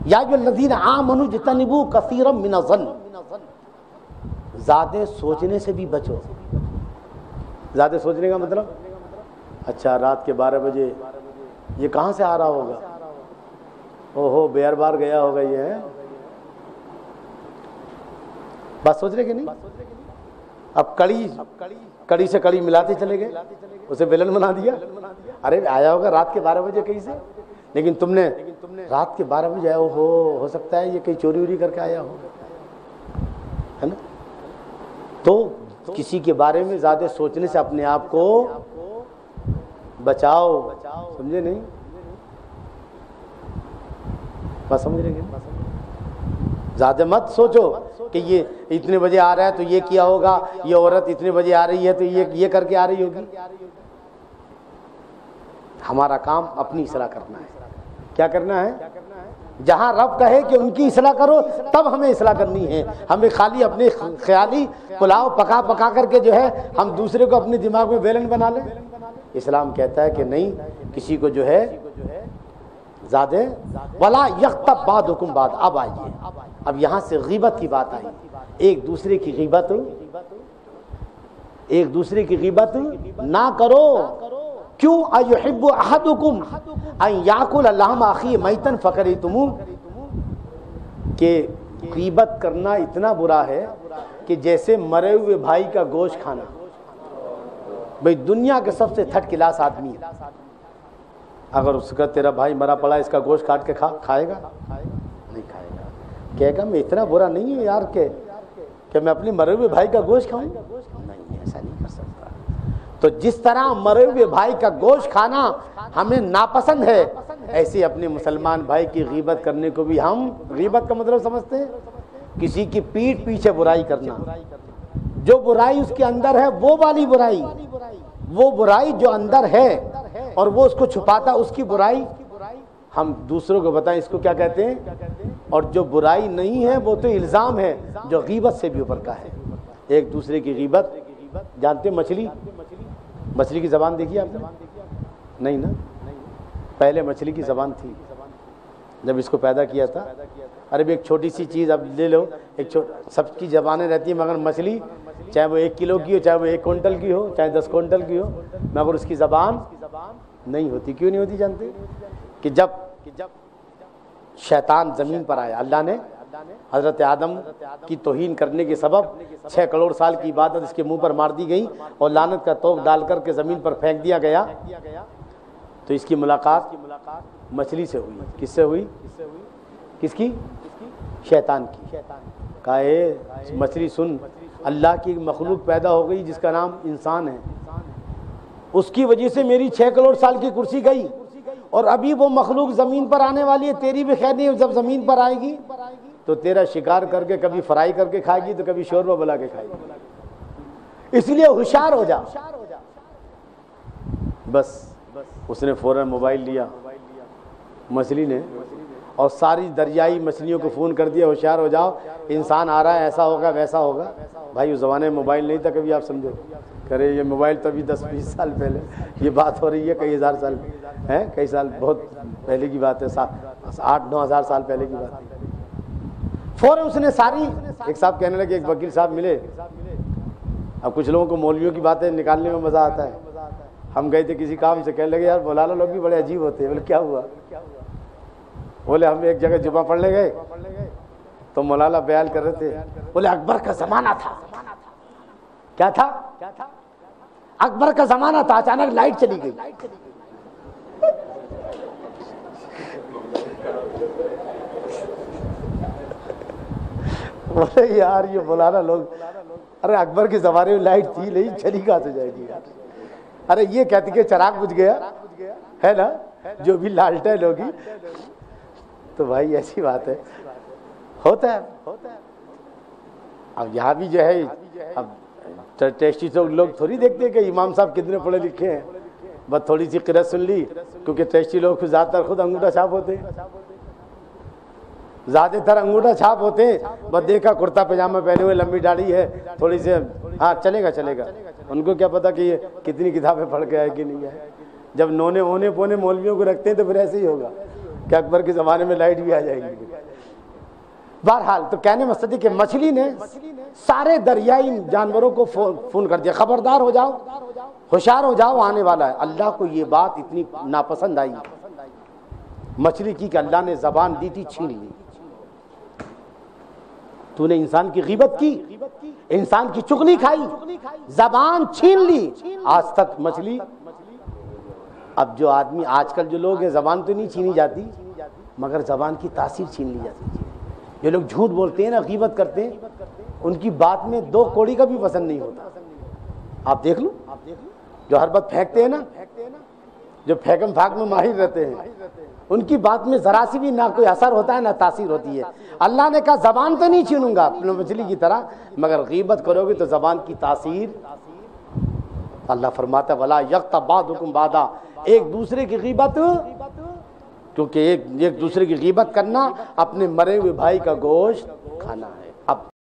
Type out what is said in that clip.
یا ایھا الذین آمنوا اجتنبوا کثیرا من الظن، زیادہ سوچنے سے بھی بچو۔ زیادہ سوچنے کا مطلب، اچھا رات کے 12 بجے یہ کہاں سے آ رہا ہوگا، اوہو بیار بار گیا ہوگا یہ ہے، بات سوچ رہے کہ نہیں؟ اب کڑی سے کڑی ملاتے چلے گئے، اسے بیلن بنا دیا، ارے آیا ہوگا رات کے 12 بجے کہیں سے، لیکن تم نے رات کے 12 بجے آیا ہو سکتا ہے یہ کہیں چوری ووری کر کے آیا ہو، ہے نا؟ تو کسی کے بارے میں زیادہ سوچنے سے اپنے آپ کو بچاؤ، سمجھے نہیں؟ بس سمجھ رہے کہ زیادہ مت سوچو کہ یہ اتنے بجے آ رہا ہے تو یہ کیا ہوگا، یہ عورت اتنے بجے آ رہی ہے تو یہ کر کے آ رہی ہوگی۔ ہمارا کام اپنی اصلاح کرنا ہے۔ کیا کرنا ہے؟ جہاں رب کہے کہ ان کی اصلاح کرو تب ہمیں اصلاح کرنی ہے، ہمیں خالی اپنے خیالی پلاؤ پکا کر کے جو ہے ہم دوسرے کو اپنے دماغ میں بیلن بنا لیں۔ اسلام کہتا ہے کہ نہیں، کسی کو جو ہے زیادہ ولا یغتب بعضکم بعض۔ اب آئیے، اب یہاں سے غیبت کی بات آئی، ایک دوسرے کی غیبت نہ کرو۔ کیوں؟ ایحب احدکم ان یاکل لحم اخیہ میتا فکرہتموہ، کہ غیبت کرنا اتنا برا ہے کہ جیسے مرے ہوئے بھائی کا گوشت کھانا۔ بھئی دنیا کے سب سے تھرڈ کلاس آدمی ہے، اگر اس کا تیرا بھائی مرا پڑا اس کا گوشت کاٹ کے کھائے گا؟ نہیں کھائے گا۔ کہے گا میں اتنا برا نہیں ہوں یار کہ میں اپنے مرے ہوئے بھائی کا گوشت کھاؤں؟ نہیں، ایسا نہیں کر سکتا۔ تو جس طرح مرے ہوئے بھائی کا گوشت کھانا ہمیں ناپسند ہے، ایسے اپنے مسلمان بھائی کی غیبت کرنے کو بھی ہم، غیبت کا مطلب سمجھتے ہیں؟ کسی کی پیٹھ پیچھے برائی کرنا، جو برائی اس کے اندر ہے وہ والی برائی، وہ برائی جو اندر ہے اور وہ اس کو چھپاتا، اس کی برائی ہم دوسروں کو بتائیں، اس کو کیا کہتے ہیں؟ اور جو برائی نہیں ہے وہ تو الزام ہے جو غیبت سے بھی اوپر کا ہے۔ ایک دوسرے کی غیبت، جانتے ہیں مچھلی کی زبان دیکھی آپ نے؟ نہیں نا؟ پہلے مچھلی کی زبان تھی جب اس کو پیدا کیا تھا۔ ارے ایک چھوٹی سی چیز اب لے لو، سب کی زبانیں رہتی ہیں مگر مچھلی چاہے وہ 1 کلو کی ہو، چاہے وہ 1 کوئنٹل کی ہو، چاہے 10 کوئنٹل کی ہو، مگر اس کی زبان نہیں ہوتی۔ کیوں نہیں ہوتی جانتے؟ کہ جب شیطان زمین پر آیا، اللہ نے حضرت آدم کی توہین کرنے کے سبب 6 کروڑ سال کی عبادت اس کے منہ پر مار دی گئی اور لعنت کا توق ڈال کر کے زمین پر پھینک دیا گیا، تو اس کی ملاقات مچھلی سے ہوئی۔ کس سے ہوئی؟ کس کی؟ شیطان کی۔ کہا اے مچھلی سن، اللہ کی مخلوق پیدا ہو گئی جس کا نام انسان ہے، اس کی وجہ سے میری 6 کروڑ سال کی کرسی گئی، اور ابھی وہ مخلوق زمین پر آنے والی ہے، تیری بھی خیر نہیں، جب زمین پر آئے گی تو تیرا شکار کر کے کبھی فرائی کر کے کھائے گی تو کبھی شوربہ بنا کے کھائے گی، اس لیے ہوشیار ہو جا۔ بس اس نے فوراً موبائل لیا مچھلی نے اور ساری دریائی مچھلیوں کو فون کر دیا، ہوشیار ہو جاؤ، انسان آ رہا ہے، ایسا ہوگا ویسا ہوگا۔ بھائی اس زمانے میں موبائل نہیں تھا، کبھی آپ سمجھو، کرے یہ موبائل تو ابھی 10-20 سال پہلے یہ بات ہو رہی ہے، کئی ہزار سال ہے، کئی سال بہت پہلے کی بات ہے، 8-9 ہزار سال پہلے کی بات ہے۔ فوراً اس نے ساری، ایک صاحب کہنے لگے، ایک وکیل صاحب ملے، اب کچھ لوگوں کو مولویوں کی باتیں نکالنے میں مزہ آتا ہے، ہم گئے تھے کسی کام سے، کہنے لگے یار مولانا لوگ بھی بڑے عجیب ہوتے ہیں۔ بولے کیا ہوا؟ بولے ہم ایک جگہ جمعہ پڑھنے گئے تو مولانا بیان کر رہے تھے، بولے اکبر کا زمانہ تھا۔ کیا تھا؟ اکبر کا زمانہ تھا، اچانک لائٹ چلی گئی۔ بولے یار یہ مولانا لوگ، ارے اکبر کے زمانے میں لائٹ تھی نہیں، چلی کہاں سے جائے گی یار؟ ارے یہ کہتے کہ چراغ بجھ گیا ہے نا، جو بھی لالٹین ہوگی، تو بھائی ایسی بات ہے، ہوتا ہے۔ اب یہاں بھی جو ہے، اب ٹیسٹی لوگ تھوڑی دیکھتے ہیں کہ امام صاحب کتنے پڑھے لکھے ہیں، بس تھوڑی سی قرأت سن لی، کیونکہ ٹیسٹی لوگ زیادہ تر خود انگوٹھا چھاپ ہوتے ہیں، زیادہ تر انگوٹھا چھاپ ہوتے ہیں، بس دیکھا کرتا پاجامہ پہنے ہوئے، لمبی داڑھی ہے، تھوڑی سی، ہاں چلے گا، ان کو کیا پتا کہ یہ کتنی کتابیں پڑھ کے آئے کہ نہیں ہے۔ جب نونے اونے پونے مولویوں کو رکھتے ہیں تو پھر ایسے ہی ہوگا کہ اکبر کے زمانے میں لائٹ بھی آ جائے گی. بہرحال تو کہنے مقصد ہے کہ مچھلی نے سارے دریائی جانوروں کو فون کر دیا, خبردار ہو جاؤ, ہوشیار ہو جاؤ, آنے والا ہے. اللہ کو یہ بات اتنی ناپسند آئی مچھلی کی کہ اللہ نے زبان دی تھی چھین لی. تو نے انسان کی غیبت کی, انسان کی چغلی کھائی, زبان چھین لی. آج تک مچھلی, اب جو آدمی آج کل جو لوگ ہیں زبان تو نہیں چھینی جاتی مگر زبان کی تاثیر چھین لی جاتی ہے. جو لوگ جھوٹ بولتے ہیں نا, غیبت کرتے ہیں, ان کی بات میں 2 کوڑی کا بھی وزن نہیں ہوتا. آپ دیکھ لو جو ہر بات پھینکتے ہیں نا, جو پھینکم پھاک میں ماہر رہتے ہیں, ان کی بات میں ذرا سی بھی نہ کوئی اثر ہوتا ہے نہ تاثیر ہوتی ہے. اللہ نے کہا زبان تو نہیں چھینوں گا اپنے مچھلی کی طرح, مگر غیبت کرو گے تو زبان کی تاثیر. اللہ فرماتا ہے ولا یغتب بعضکم بعضا, ایک دوسرے کی غیبت, کیونکہ ایک دوسرے کی غیبت کرنا اپنے مرے ہوئے بھائی کا گوشت کھانا ہے. اب